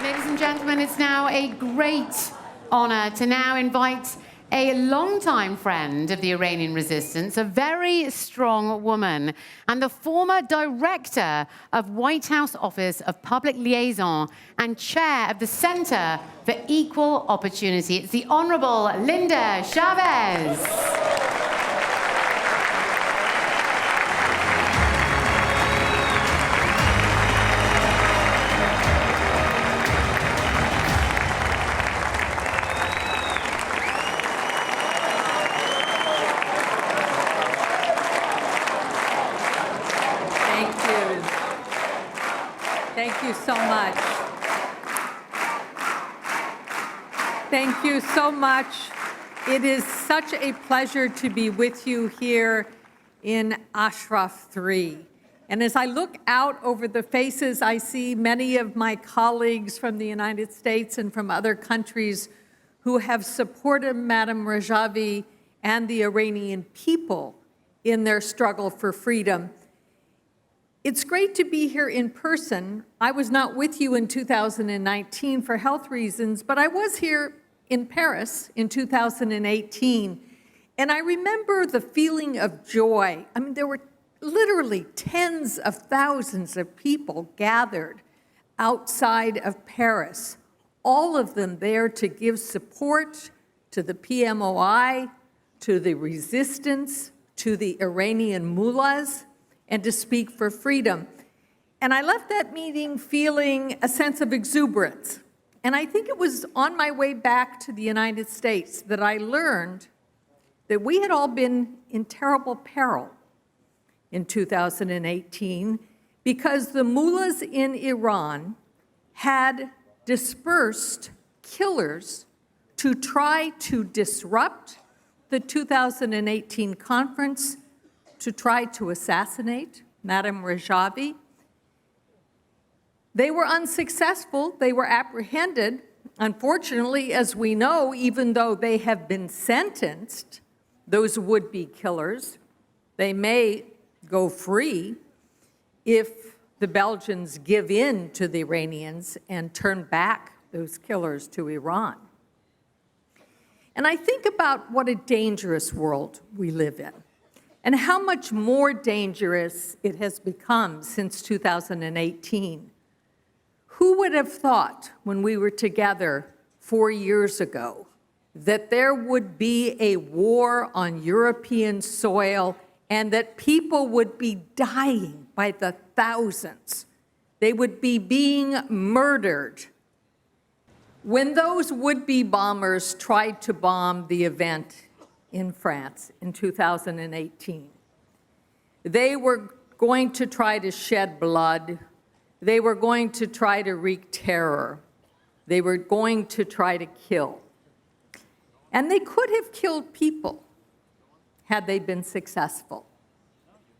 Ladies and gentlemen, it's now a great honor to now invite a longtime friend of the Iranian resistance, a very strong woman, and the former director of White House Office of Public Liaison and chair of the Center for Equal Opportunity. It's the Honorable Lynda Chávez. Thank you so much. Thank you so much. It is such a pleasure to be with you here in Ashraf 3. And as I look out over the faces, I see many of my colleagues from the United States and from other countries who have supported Madam Rajavi and the Iranian people in their struggle for freedom. It's great to be here in person. I was not with you in 2019 for health reasons, but I was here in Paris in 2018. And I remember the feeling of joy. I mean, there were literally tens of thousands of people gathered outside of Paris, all of them there to give support to the PMOI, to the resistance, to the Iranian mullahs, and to speak for freedom. And I left that meeting feeling a sense of exuberance. And I think it was on my way back to the United States that I learned that we had all been in terrible peril in 2018 because the mullahs in Iran had dispersed killers to try to disrupt the 2018 conference, to try to assassinate Madam Rajavi. They were unsuccessful. They were apprehended. Unfortunately, as we know, even though they have been sentenced, those would-be killers, they may go free if the Belgians give in to the Iranians and turn back those killers to Iran. And I think about what a dangerous world we live in, and how much more dangerous it has become since 2018. Who would have thought when we were together 4 years ago that there would be a war on European soil and that people would be dying by the thousands? They would be being murdered. When those would-be bombers tried to bomb the event in France in 2018. They were going to try to shed blood. They were going to try to wreak terror. They were going to try to kill. And they could have killed people had they been successful.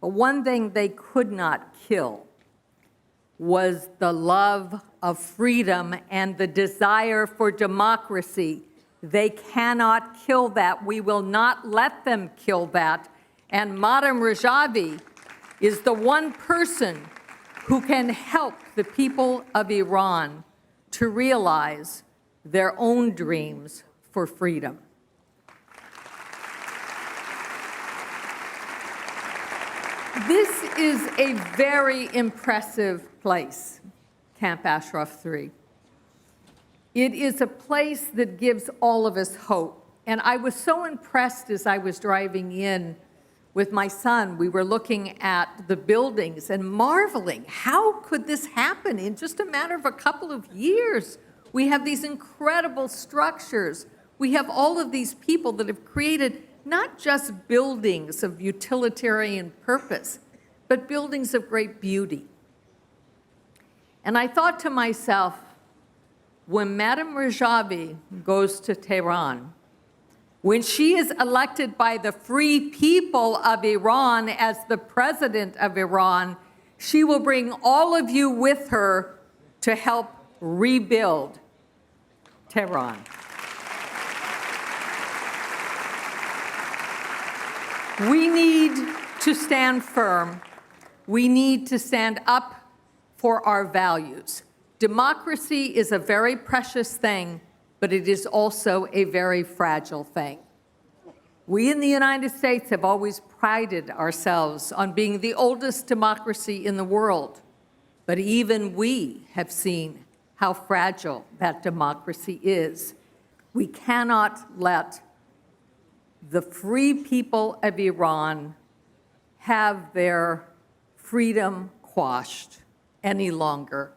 But one thing they could not kill was the love of freedom and the desire for democracy. They cannot kill that. We will not let them kill that. And Madam Rajavi is the one person who can help the people of Iran to realize their own dreams for freedom. This is a very impressive place, Camp Ashraf 3. It is a place that gives all of us hope. And I was so impressed as I was driving in with my son. We were looking at the buildings and marveling, how could this happen in just a matter of a couple of years? We have these incredible structures. We have all of these people that have created not just buildings of utilitarian purpose, but buildings of great beauty. And I thought to myself, when Madam Rajavi goes to Tehran, when she is elected by the free people of Iran as the president of Iran, she will bring all of you with her to help rebuild Tehran. We need to stand firm. We need to stand up for our values. Democracy is a very precious thing, but it is also a very fragile thing. We in the United States have always prided ourselves on being the oldest democracy in the world, but even we have seen how fragile that democracy is. We cannot let the free people of Iran have their freedom quashed any longer.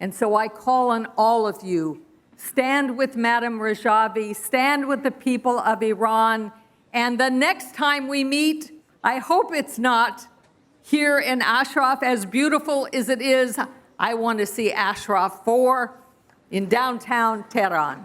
And so I call on all of you, stand with Madam Rajavi, stand with the people of Iran, and the next time we meet, I hope it's not here in Ashraf, as beautiful as it is. I want to see Ashraf 4 in downtown Tehran.